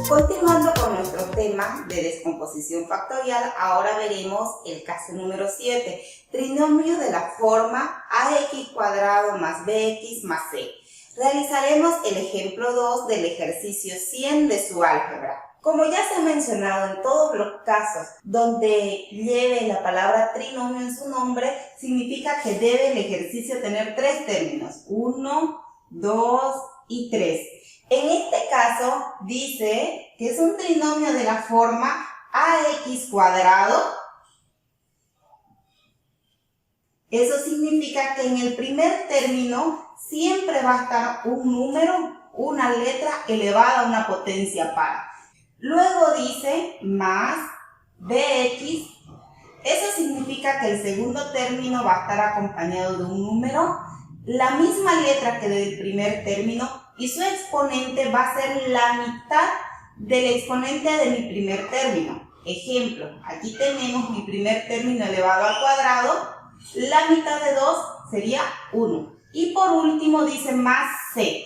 Continuando con nuestro tema de descomposición factorial, ahora veremos el caso número 7, trinomio de la forma ax cuadrado más bx más c. Realizaremos el ejemplo 2 del ejercicio 100 de su álgebra. Como ya se ha mencionado, en todos los casos donde lleve la palabra trinomio en su nombre, significa que debe el ejercicio tener tres términos, 1, 2 y 3. En este caso dice que es un trinomio de la forma ax cuadrado. Eso significa que en el primer término siempre va a estar un número, una letra elevada a una potencia par. Luego dice más bx. Eso significa que el segundo término va a estar acompañado de un número, la misma letra que del primer término, y su exponente va a ser la mitad del exponente de mi primer término. Ejemplo, aquí tenemos mi primer término elevado al cuadrado, la mitad de 2 sería 1. Y por último dice más c.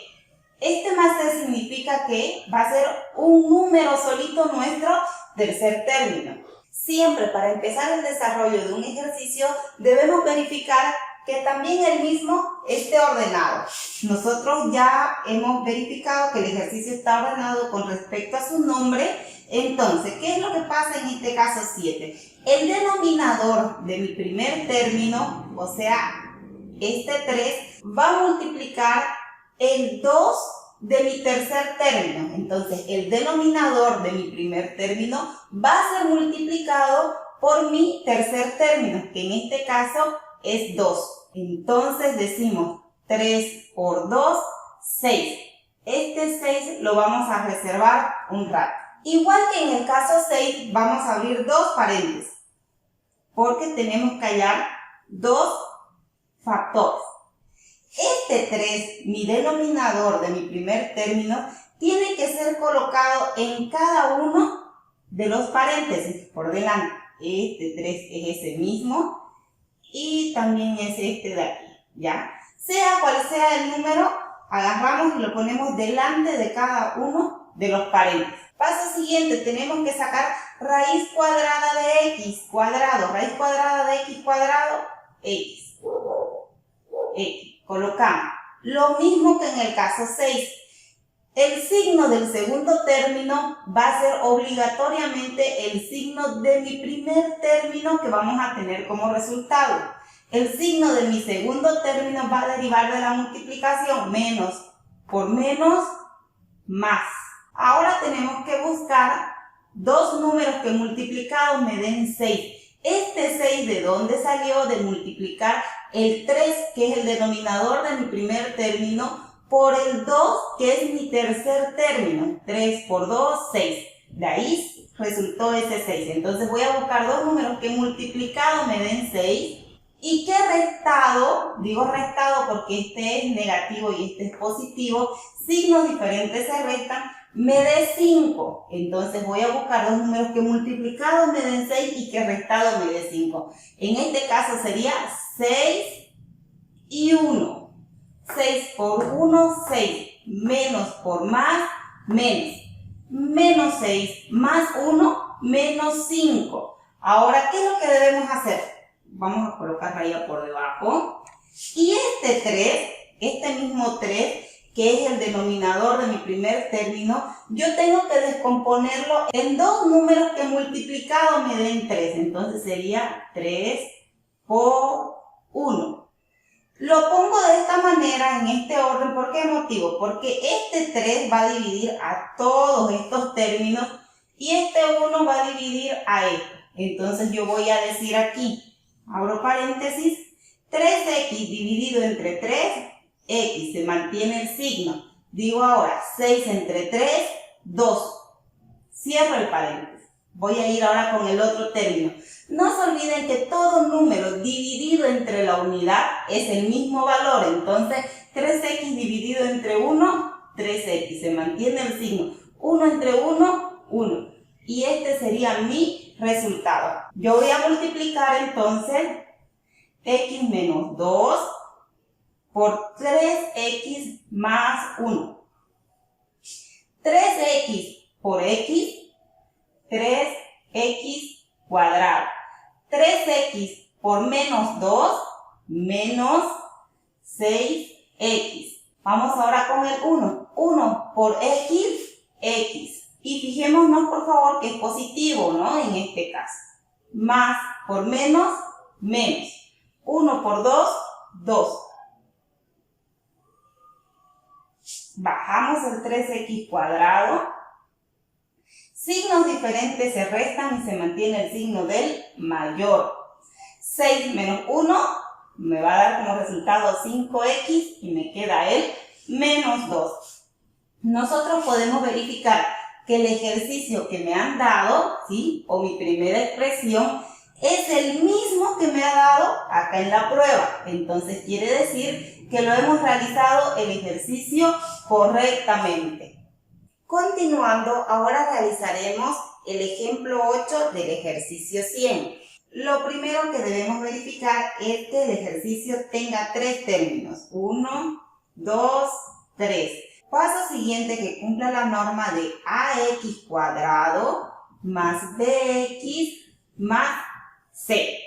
Este más c significa que va a ser un número solito nuestro tercer término. Siempre para empezar el desarrollo de un ejercicio debemos verificar que también el mismo esté ordenado. Nosotros ya hemos verificado que el ejercicio está ordenado con respecto a su nombre. Entonces, ¿qué es lo que pasa en este caso 7? El denominador de mi primer término, o sea, este 3, va a multiplicar el 2 de mi tercer término. Entonces, el denominador de mi primer término va a ser multiplicado por mi tercer término, que en este caso es 2. Entonces decimos 3 por 2, 6. Este 6 lo vamos a reservar un rato. Igual que en el caso 6, vamos a abrir dos paréntesis, porque tenemos que hallar dos factores. Este 3, mi denominador de mi primer término, tiene que ser colocado en cada uno de los paréntesis por delante. Este 3 es ese mismo y también es este de aquí, ¿ya? Sea cual sea el número, agarramos y lo ponemos delante de cada uno de los paréntesis. Paso siguiente, tenemos que sacar raíz cuadrada de x cuadrado. Raíz cuadrada de x cuadrado, x. Colocamos. Lo mismo que en el caso 6. El signo del segundo término va a ser obligatoriamente el signo de mi primer término que vamos a tener como resultado. El signo de mi segundo término va a derivar de la multiplicación, menos por menos, más. Ahora tenemos que buscar dos números que multiplicados me den 6. Este 6, ¿de dónde salió? De multiplicar el 3, que es el denominador de mi primer término, por el 2, que es mi tercer término. 3 por 2, 6. De ahí resultó ese 6. Entonces voy a buscar dos números que multiplicados me den 6 y que restado, digo restado porque este es negativo y este es positivo, signos diferentes se restan, me dé 5. Entonces voy a buscar dos números que multiplicados me den 6 y que restado me dé 5. En este caso sería 6 y 1. 6 por 1, 6. Menos por más, menos. Menos 6 más 1, menos 5. Ahora, ¿qué es lo que debemos hacer? Vamos a colocar raya por debajo. Y este 3, este mismo 3, que es el denominador de mi primer término, yo tengo que descomponerlo en dos números que multiplicados me den 3. Entonces sería 3 por 1. Lo pongo de esta manera, en este orden. ¿Por qué motivo? Porque este 3 va a dividir a todos estos términos y este 1 va a dividir a este. Entonces yo voy a decir aquí, abro paréntesis, 3x dividido entre 3, x, se mantiene el signo. Digo ahora, 6 entre 3, 2. Cierro el paréntesis. Voy a ir ahora con el otro término. No se olviden que todo número dividido entre la unidad es el mismo valor. Entonces, 3x dividido entre 1, 3x. Se mantiene el signo. 1 entre 1, 1. Y este sería mi resultado. Yo voy a multiplicar entonces x menos 2 por 3x más 1. 3x por x, 3x cuadrado. 3x por menos 2, menos 6x. Vamos ahora con el 1. 1 por x, x. Y fijémonos por favor que es positivo, ¿no? En este caso. Más por menos, menos. 1 por 2, 2. Bajamos el 3x cuadrado. Signos diferentes se restan y se mantiene el signo del mayor. 6 menos 1 me va a dar como resultado 5x y me queda el menos 2. Nosotros podemos verificar que el ejercicio que me han dado, ¿sí? O mi primera expresión, es el mismo que me ha dado acá en la prueba. Entonces quiere decir que lo hemos realizado el ejercicio correctamente. Continuando, ahora realizaremos el ejemplo 8 del ejercicio 100. Lo primero que debemos verificar es que el ejercicio tenga 3 términos. 1, 2, 3. Paso siguiente, que cumpla la norma de ax cuadrado más bx más c.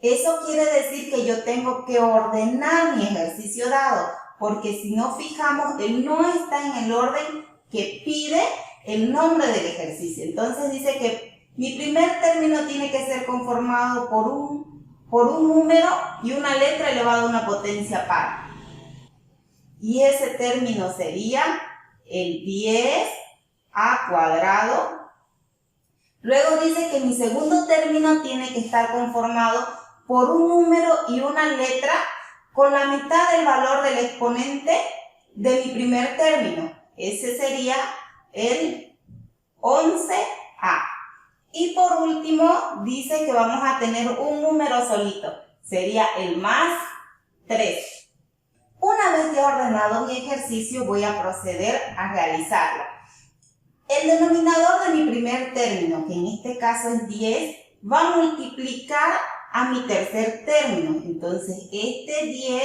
Eso quiere decir que yo tengo que ordenar mi ejercicio dado, porque si no fijamos, él no está en el orden que pide el nombre del ejercicio. Entonces dice que mi primer término tiene que ser conformado por un número y una letra elevada a una potencia par. Y ese término sería el 10a cuadrado. Luego dice que mi segundo término tiene que estar conformado por un número y una letra con la mitad del valor del exponente de mi primer término. Ese sería el 11a. Y por último dice que vamos a tener un número solito. Sería el más 3. Una vez ya ordenado mi ejercicio, voy a proceder a realizarlo. El denominador de mi primer término, que en este caso es 10, va a multiplicar a mi tercer término. Entonces, este 10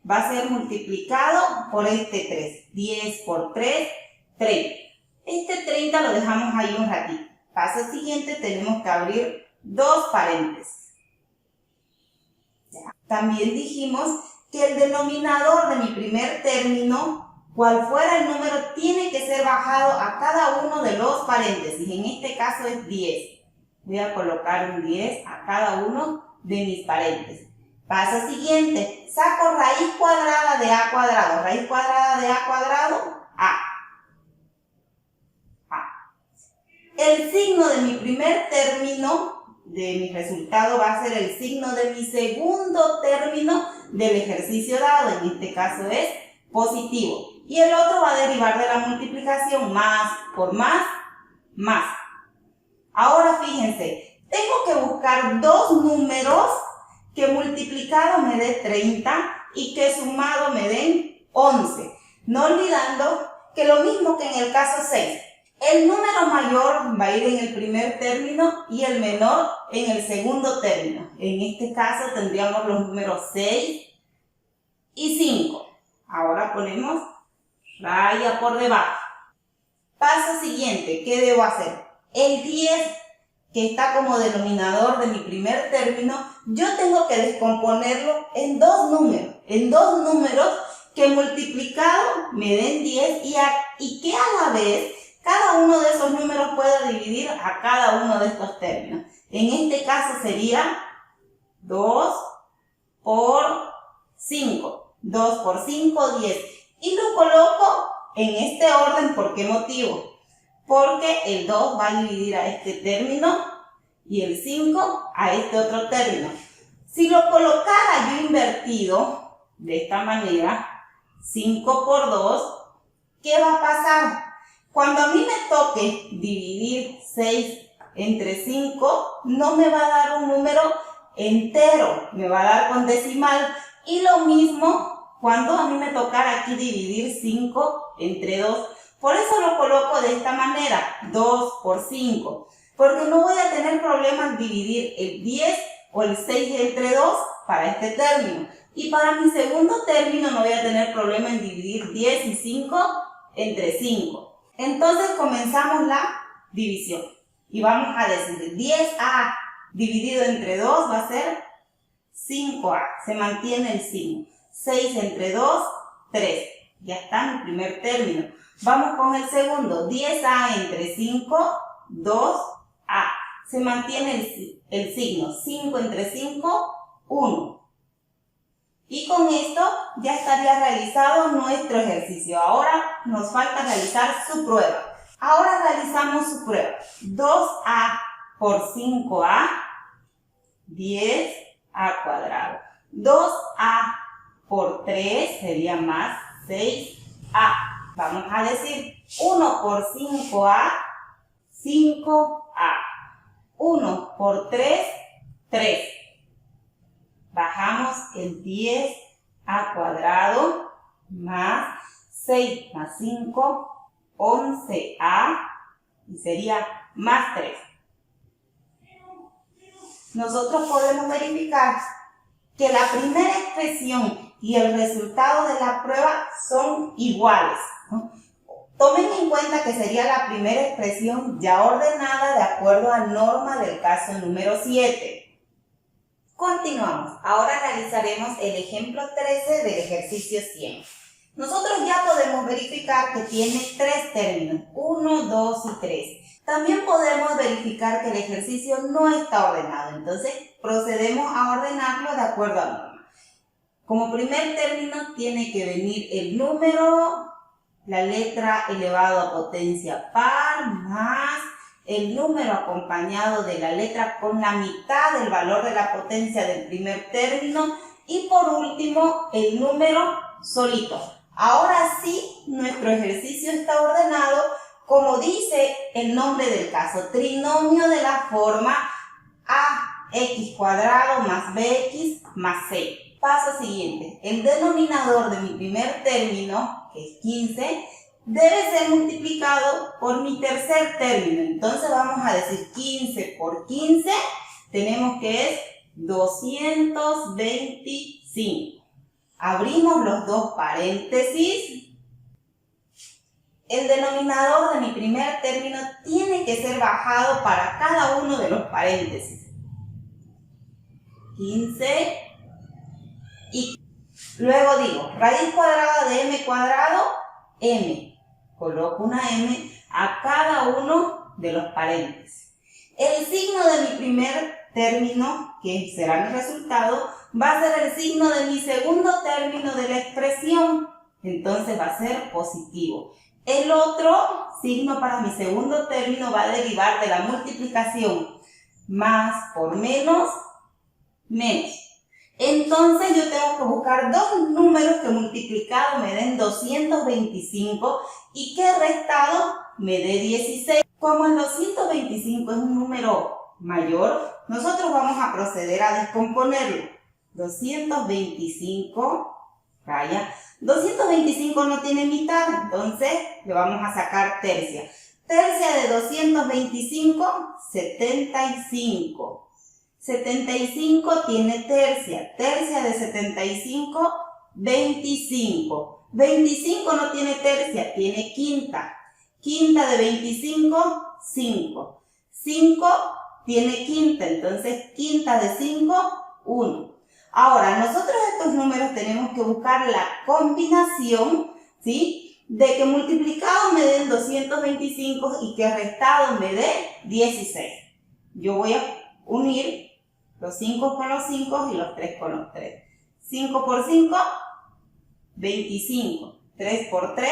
va a ser multiplicado por este 3. 10 por 3, 30. Este 30 lo dejamos ahí un ratito. Paso siguiente, tenemos que abrir 2 paréntesis. También dijimos que el denominador de mi primer término, cual fuera el número, tiene que ser bajado a cada uno de los paréntesis. En este caso es 10. Voy a colocar un 10 a cada uno de mis paréntesis. Paso siguiente, saco raíz cuadrada de a cuadrado. Raíz cuadrada de a cuadrado, a. El signo de mi primer término, de mi resultado, va a ser el signo de mi segundo término del ejercicio dado. En este caso es positivo. Y el otro va a derivar de la multiplicación, más por más, más. Ahora fíjense, tengo que buscar dos números que multiplicado me dé 30 y que sumado me den 11. No olvidando que lo mismo que en el caso 6. El número mayor va a ir en el primer término y el menor en el segundo término. En este caso tendríamos los números 6 y 5. Ahora ponemos raya por debajo. Paso siguiente, ¿qué debo hacer? El 10, que está como denominador de mi primer término, yo tengo que descomponerlo en dos números que multiplicado me den 10 y que a la vez cada uno de esos números pueda dividir a cada uno de estos términos. En este caso sería 2 por 5. 2 por 5, 10. Y lo coloco en este orden. ¿Por qué motivo? Porque el 2 va a dividir a este término y el 5 a este otro término. Si lo colocara yo invertido de esta manera, 5 por 2, ¿qué va a pasar? Cuando a mí me toque dividir 6 entre 5, no me va a dar un número entero, me va a dar con decimal. Y lo mismo cuando a mí me tocara aquí dividir 5 entre 2. Por eso lo coloco de esta manera, 2 por 5. Porque no voy a tener problemas en dividir el 10 o el 6 entre 2 para este término. Y para mi segundo término no voy a tener problema en dividir 10 y 5 entre 5. Entonces comenzamos la división. Y vamos a decir 10A dividido entre 2 va a ser 5A. Se mantiene el signo. 6 entre 2, 3. Ya está mi primer término. Vamos con el segundo. 10A entre 5, 2A. Se mantiene el signo. 5 entre 5, 1. Y con esto ya estaría realizado nuestro ejercicio. Ahora nos falta realizar su prueba. Ahora realizamos su prueba. 2A por 5A, 10A cuadrado. 2A por 3 sería más 6A. Vamos a decir 1 por 5A, 5A. 1 por 3, 3. Bajamos el 10A cuadrado más 6 más 5, 11A y sería más 3. Nosotros podemos verificar que la primera expresión y el resultado de la prueba son iguales, ¿no? Tomen en cuenta que sería la primera expresión ya ordenada de acuerdo a norma del caso número 7. Continuamos. Ahora realizaremos el ejemplo 13 del ejercicio 100. Nosotros ya podemos verificar que tiene 3 términos, 1, 2 y 3. También podemos verificar que el ejercicio no está ordenado, entonces procedemos a ordenarlo de acuerdo a norma. Como primer término tiene que venir el número, la letra elevado a potencia par, más el número acompañado de la letra con la mitad del valor de la potencia del primer término y por último el número solito. Ahora sí, nuestro ejercicio está ordenado como dice el nombre del caso, trinomio de la forma ax cuadrado más bx más c. Paso siguiente, el denominador de mi primer término, que es 15, debe ser multiplicado por mi tercer término. Entonces vamos a decir 15 por 15, tenemos que es 225. Abrimos los dos paréntesis. El denominador de mi primer término tiene que ser bajado para cada uno de los paréntesis. 15 y luego digo, raíz cuadrada de m cuadrado, m. Coloco una m a cada uno de los paréntesis. El signo de mi primer término, que será mi resultado, va a ser el signo de mi segundo término de la expresión. Entonces va a ser positivo. El otro signo para mi segundo término va a derivar de la multiplicación. Más por menos, menos. Entonces yo tengo que buscar dos números que multiplicados me den 225 y que restado me dé 16. Como el 225 es un número mayor, nosotros vamos a proceder a descomponerlo. 225, raya, 225 no tiene mitad, entonces le vamos a sacar tercia. Tercia de 225, 75. 75 tiene tercia. Tercia de 75, 25. 25 no tiene tercia, tiene quinta. Quinta de 25, 5. 5 tiene quinta, entonces quinta de 5, 1. Ahora, nosotros estos números tenemos que buscar la combinación, ¿sí?, de que multiplicados me den 225 y que restados me dé 16. Yo voy a unir los 5 con los 5 y los 3 con los 3. 5 por 5, 25. 3 por 3,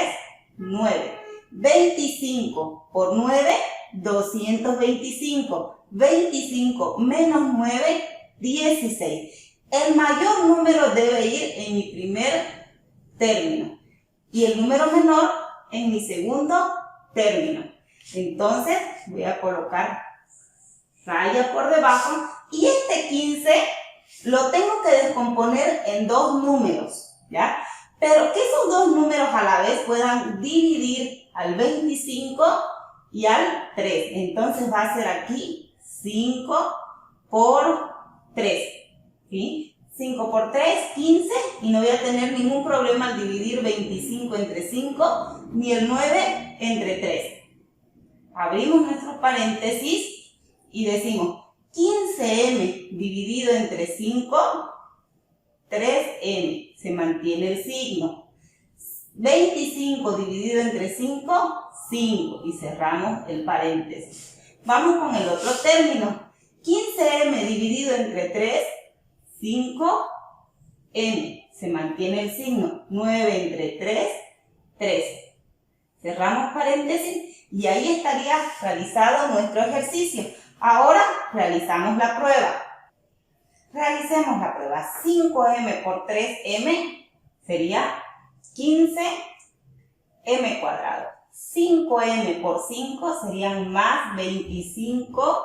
9. 25 por 9, 225. 25 menos 9, 16. El mayor número debe ir en mi primer término y el número menor en mi segundo término. Entonces voy a colocar raya por debajo y este 15 lo tengo que descomponer en dos números, ¿ya? Pero que esos dos números a la vez puedan dividir al 25 y al 3. Entonces va a ser aquí 5 por 3, ¿sí? 5 por 3, 15, y no voy a tener ningún problema al dividir 25 entre 5, ni el 9 entre 3. Abrimos nuestros paréntesis y decimos 15m dividido entre 5, 3m, se mantiene el signo. 25 dividido entre 5, 5, y cerramos el paréntesis. Vamos con el otro término. 15m dividido entre 3, 5m, se mantiene el signo. 9 entre 3, 13. Cerramos paréntesis y ahí estaría realizado nuestro ejercicio. Ahora realizamos la prueba. Realicemos la prueba. 5m por 3m sería 15m cuadrado. 5m por 5 serían más 25m.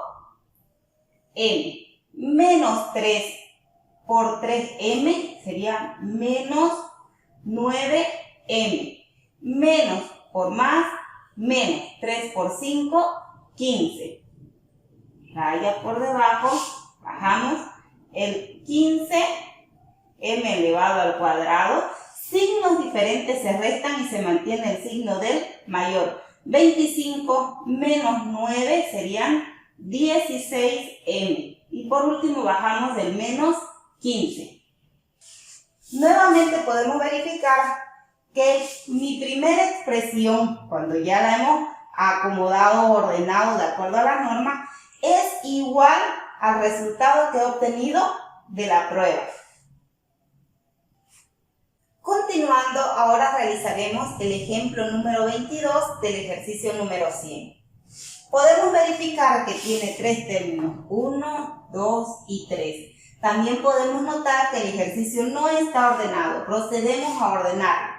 Menos 3 por 3m sería menos 9m. Menos por más, menos 3 por 5, 15. Raya por debajo, bajamos el 15m elevado al cuadrado. Signos diferentes se restan y se mantiene el signo del mayor. 25 menos 9 serían 16m. Y por último bajamos del menos 15. Nuevamente podemos verificar que mi primera expresión, cuando ya la hemos acomodado, ordenado de acuerdo a la norma, es igual al resultado que he obtenido de la prueba. Continuando, ahora realizaremos el ejemplo número 22 del ejercicio número 100. Podemos verificar que tiene 3 términos, 1, 2 y 3. También podemos notar que el ejercicio no está ordenado. Procedemos a ordenarlo.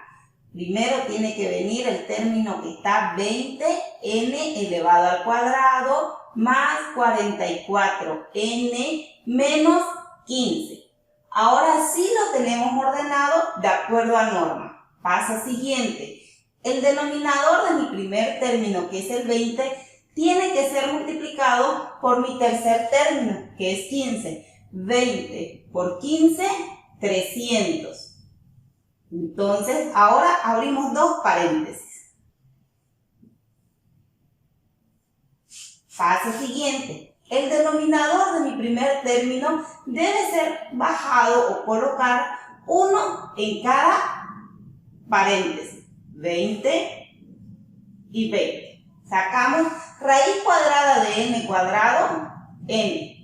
Primero tiene que venir el término que está 20n elevado al cuadrado más 44n menos 15. Ahora sí lo tenemos ordenado de acuerdo a norma. Paso siguiente. El denominador de mi primer término, que es el 20, tiene que ser multiplicado por mi tercer término, que es 15. 20 por 15, 300. Entonces, ahora abrimos dos paréntesis. Paso siguiente. El denominador de mi primer término debe ser bajado o colocar uno en cada paréntesis. 20 y 20. Sacamos raíz cuadrada de n cuadrado, n.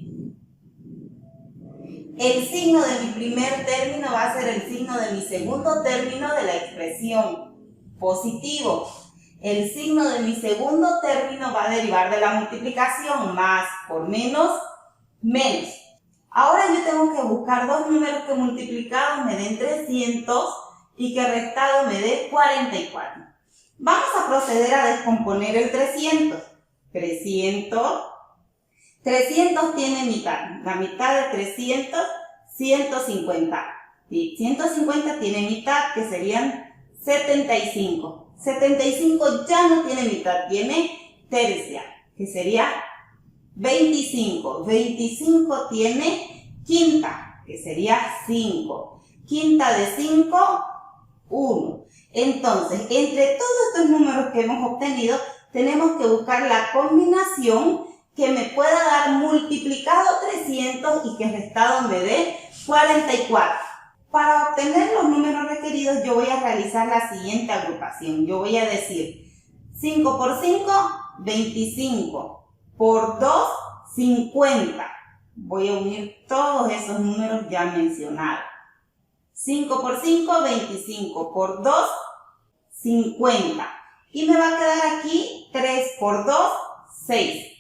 El signo de mi primer término va a ser el signo de mi segundo término de la expresión, positivo. El signo de mi segundo término va a derivar de la multiplicación, más por menos, menos. Ahora yo tengo que buscar dos números que multiplicados me den 300 y que restado me dé 44. Vamos a proceder a descomponer el 300. 300 tiene mitad. La mitad de 300, 150. Y 150 tiene mitad, que serían 75. 75 ya no tiene mitad, tiene tercia, que sería 25. 25 tiene quinta, que sería 5. Quinta de 5, 1. Entonces, entre todos estos números que hemos obtenido, tenemos que buscar la combinación que me pueda dar multiplicado 300 y que restado me dé 44. Para obtener los números requeridos, yo voy a realizar la siguiente agrupación. Yo voy a decir 5 por 5, 25. Por 2, 50. Voy a unir todos esos números ya mencionados. 5 por 5, 25. Por 2, 50. Y me va a quedar aquí 3 por 2, 6.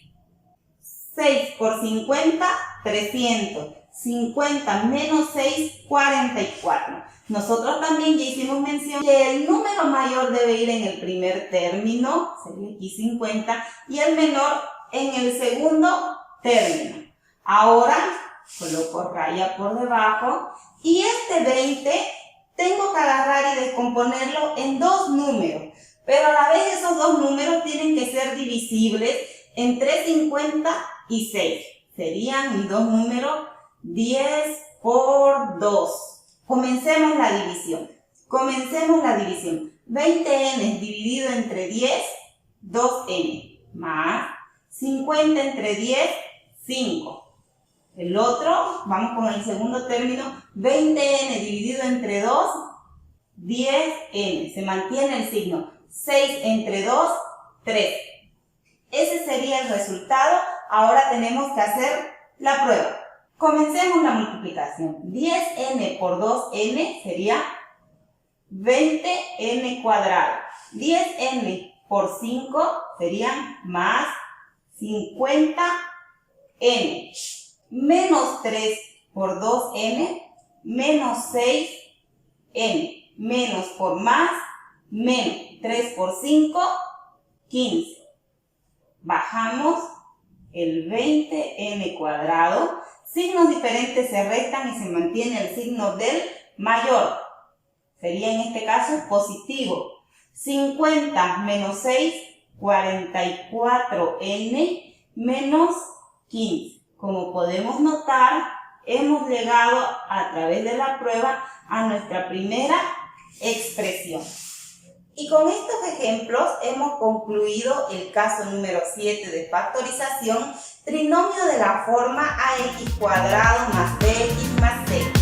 6 por 50, 300. 50 menos 6, 44. Nosotros también ya hicimos mención que el número mayor debe ir en el primer término, sería aquí 50, y el menor en el segundo término. Ahora coloco raya por debajo y este 20 tengo que agarrar y descomponerlo en dos números, pero a la vez esos dos números tienen que ser divisibles entre 50 y 6. Serían mis dos números 10 por 2. Comencemos la división. 20n dividido entre 10, 2n, más 50 entre 10, 5. El otro, vamos con el segundo término, 20n dividido entre 2, 10n. Se mantiene el signo. 6 entre 2, 3. Ese sería el resultado. Ahora tenemos que hacer la prueba. Comencemos la multiplicación. 10n por 2n sería 20n cuadrado. 10n por 5 serían más 50n. Menos 3 por 2n, menos 6n. Menos por más, menos 3 por 5, 15. Bajamos el 20n cuadrado. Signos diferentes se restan y se mantiene el signo del mayor. Sería en este caso positivo. 50 menos 6, 44n menos 15. Como podemos notar, hemos llegado a través de la prueba a nuestra primera expresión. Y con estos ejemplos hemos concluido el caso número 7 de factorización, trinomio de la forma ax cuadrado más bx más c.